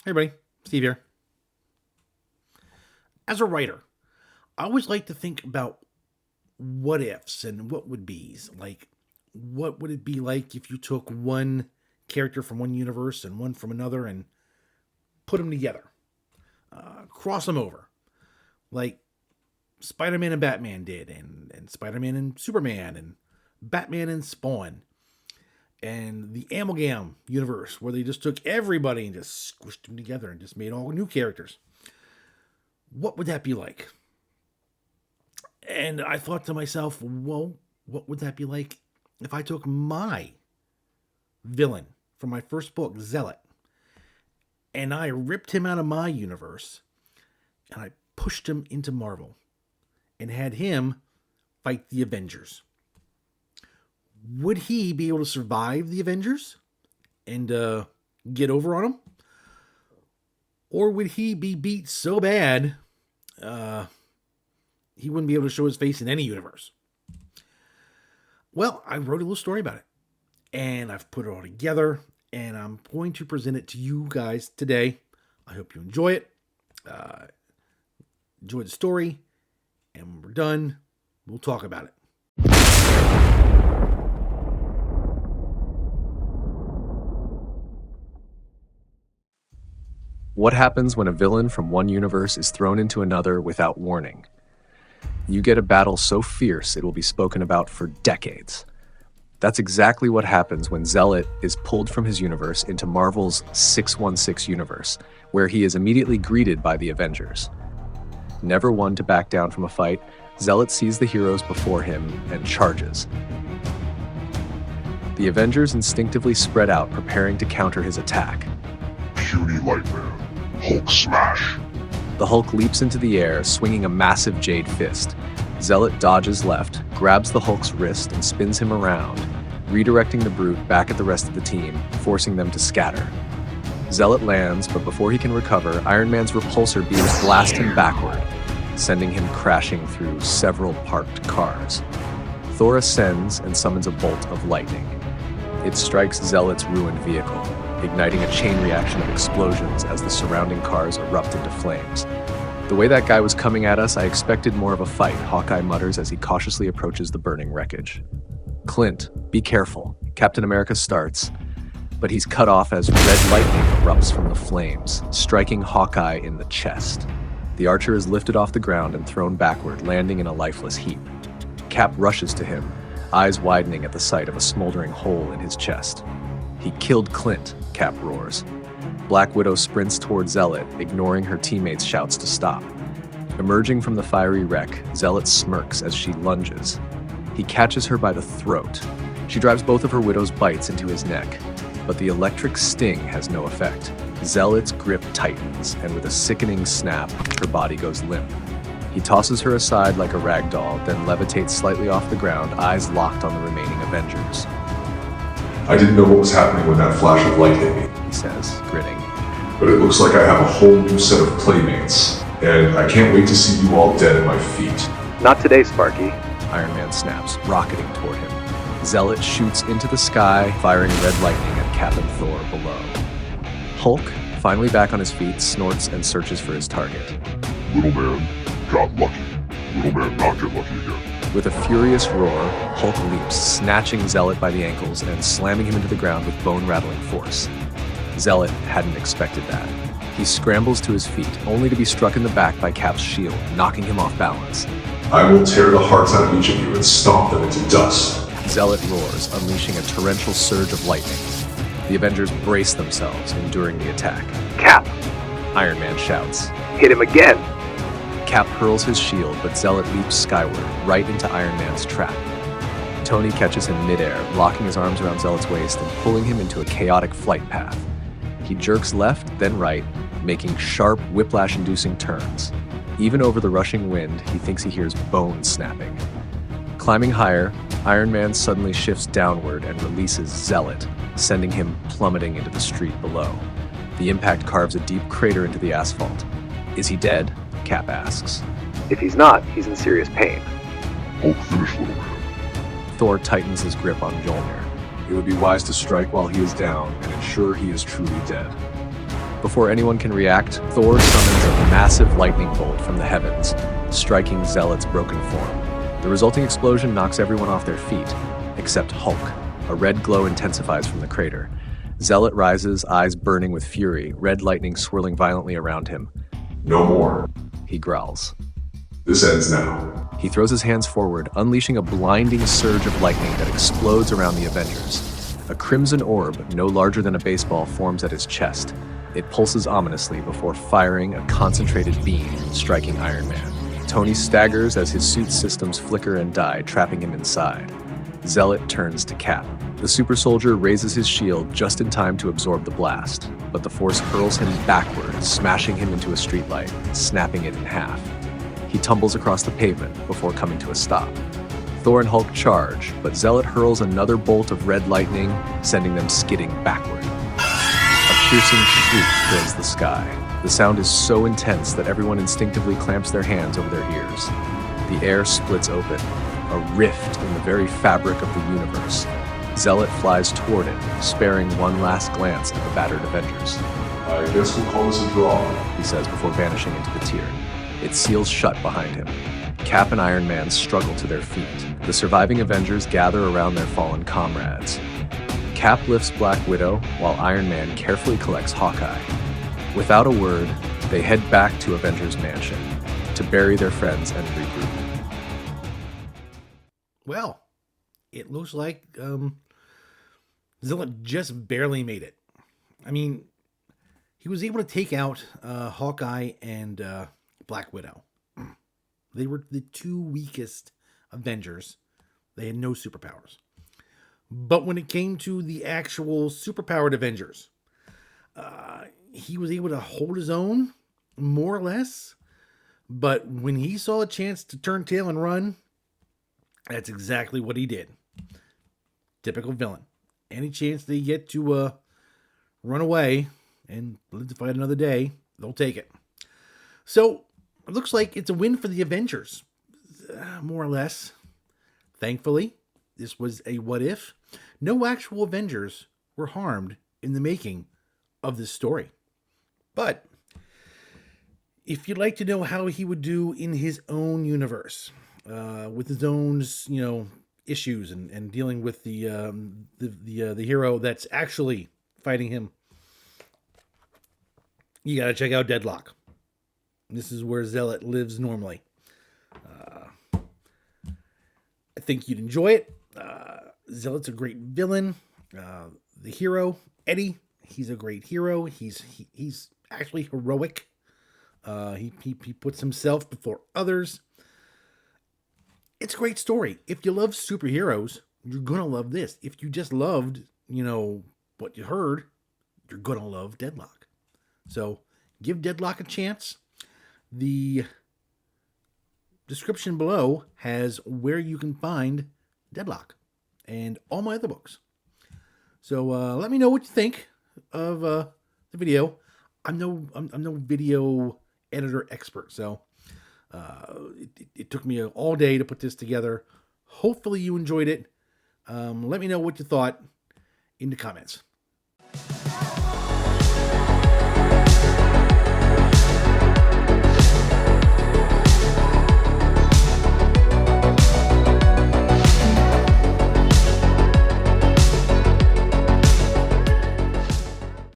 Hey everybody, Steve here. As a writer, I always like to think about what ifs and what would be's. Like, what would it be like if you took one character from one universe and one from another and put them together? Cross them over. Like Spider-Man and Batman did, and Spider-Man and Superman, and Batman and Spawn. And the Amalgam universe, where they just took everybody and just squished them together and just made all new characters. What would that be like? And I thought to myself, well, what would that be like if I took my villain from my first book, Zealot, and I ripped him out of my universe and I pushed him into Marvel and had him fight the Avengers? Would he be able to survive the Avengers and get over on them? Or would he be beat so bad he wouldn't be able to show his face in any universe? Well, I wrote a little story about it, and I've put it all together, and I'm going to present it to you guys today. I hope you enjoy it. Enjoy the story, and when we're done, we'll talk about it. What happens when a villain from one universe is thrown into another without warning? You get a battle so fierce it will be spoken about for decades. That's exactly what happens when Zealot is pulled from his universe into Marvel's 616 universe, where he is immediately greeted by the Avengers. Never one to back down from a fight, Zealot sees the heroes before him and charges. The Avengers instinctively spread out, preparing to counter his attack. Puny Lightman, Hulk smash. The Hulk leaps into the air, swinging a massive jade fist. Zealot dodges left, grabs the Hulk's wrist, and spins him around, redirecting the brute back at the rest of the team, forcing them to scatter. Zealot lands, but before he can recover, Iron Man's repulsor beams blast him backward, sending him crashing through several parked cars. Thor ascends and summons a bolt of lightning. It strikes Zealot's ruined vehicle, igniting a chain reaction of explosions as the surrounding cars erupt into flames. The way that guy was coming at us, I expected more of a fight, Hawkeye mutters as he cautiously approaches the burning wreckage. Clint, be careful, Captain America starts, but he's cut off as red lightning erupts from the flames, striking Hawkeye in the chest. The archer is lifted off the ground and thrown backward, landing in a lifeless heap. Cap rushes to him, eyes widening at the sight of a smoldering hole in his chest. He killed Clint, Cap roars. Black Widow sprints toward Zealot, ignoring her teammates' shouts to stop. Emerging from the fiery wreck, Zealot smirks as she lunges. He catches her by the throat. She drives both of her widow's bites into his neck, but the electric sting has no effect. Zealot's grip tightens, and with a sickening snap, her body goes limp. He tosses her aside like a rag doll, then levitates slightly off the ground, eyes locked on the remaining Avengers. I didn't know what was happening when that flash of light hit me, He says, grinning. but it looks like I have a whole new set of playmates, and I can't wait to see you all dead at my feet. Not today, Sparky, Iron Man snaps, rocketing toward him. Zealot shoots into the sky, firing red lightning at Cap and Thor below. Hulk, finally back on his feet, snorts and searches for his target. Little man got lucky. Little man not get lucky again. With a furious roar, Hulk leaps, snatching Zealot by the ankles and slamming him into the ground with bone-rattling force. Zealot hadn't expected that. He scrambles to his feet, only to be struck in the back by Cap's shield, knocking him off balance. I will tear the hearts out of each of you and stomp them into dust. Zealot roars, unleashing a torrential surge of lightning. The Avengers brace themselves, enduring the attack. Cap! Iron Man shouts. Hit him again! Cap hurls his shield, but Zealot leaps skyward, right into Iron Man's trap. Tony catches him midair, locking his arms around Zealot's waist and pulling him into a chaotic flight path. He jerks left, then right, making sharp, whiplash-inducing turns. Even over the rushing wind, he thinks he hears bones snapping. Climbing higher, Iron Man suddenly shifts downward and releases Zealot, sending him plummeting into the street below. The impact carves a deep crater into the asphalt. Is he dead? Cap asks. If he's not, he's in serious pain. Hulk finish, little man. Thor tightens his grip on Mjolnir. It would be wise to strike while he is down and ensure he is truly dead. Before anyone can react, Thor summons a massive lightning bolt from the heavens, striking Zealot's broken form. The resulting explosion knocks everyone off their feet, except Hulk. A red glow intensifies from the crater. Zealot rises, eyes burning with fury, red lightning swirling violently around him. No more. He growls. This ends now. He throws his hands forward, unleashing a blinding surge of lightning that explodes around the Avengers. A crimson orb, no larger than a baseball, forms at his chest. It pulses ominously before firing a concentrated beam, striking Iron Man. Tony staggers as his suit systems flicker and die, trapping him inside. Zealot turns to Cap. The super soldier raises his shield just in time to absorb the blast, but the force hurls him backward, smashing him into a streetlight, snapping it in half. He tumbles across the pavement before coming to a stop. Thor and Hulk charge, but Zealot hurls another bolt of red lightning, sending them skidding backward. A piercing shriek fills the sky. The sound is so intense that everyone instinctively clamps their hands over their ears. The air splits open, a rift in the very fabric of the universe. Zealot flies toward it, sparing one last glance at the battered Avengers. I guess we'll call this a draw, He says before vanishing into the tier. It seals shut behind him. Cap and Iron Man struggle to their feet. The surviving Avengers gather around their fallen comrades. Cap lifts Black Widow, while Iron Man carefully collects Hawkeye. Without a word, they head back to Avengers Mansion to bury their friends and regroup. Well, it looks like Zealot just barely made it. I mean, he was able to take out Hawkeye and Black Widow. They were the two weakest Avengers. They had no superpowers. But when it came to the actual superpowered Avengers, he was able to hold his own, more or less. But when he saw a chance to turn tail and run, that's exactly what he did. Typical villain. Any chance they get to run away and live to fight another day, they'll take it. So, it looks like it's a win for the Avengers. More or less. Thankfully, this was a what if. No actual Avengers were harmed in the making of this story. But, if you'd like to know how he would do in his own universe, with his own, issues and dealing with the hero that's actually fighting him, you gotta check out Deadlock. This is where Zealot lives normally. I think you'd enjoy it. Zealot's a great villain. The hero, Eddie, he's a great hero. He's actually heroic. He puts himself before others. It's a great story. If you love superheroes, you're gonna love this. If you just loved, what you heard, you're gonna love Deadlock. So give Deadlock a chance. The description below has where you can find Deadlock and all my other books. So let me know what you think of the video. I'm no video editor expert, so it took me all day to put this together. Hopefully you enjoyed it. Let me know what you thought in the comments.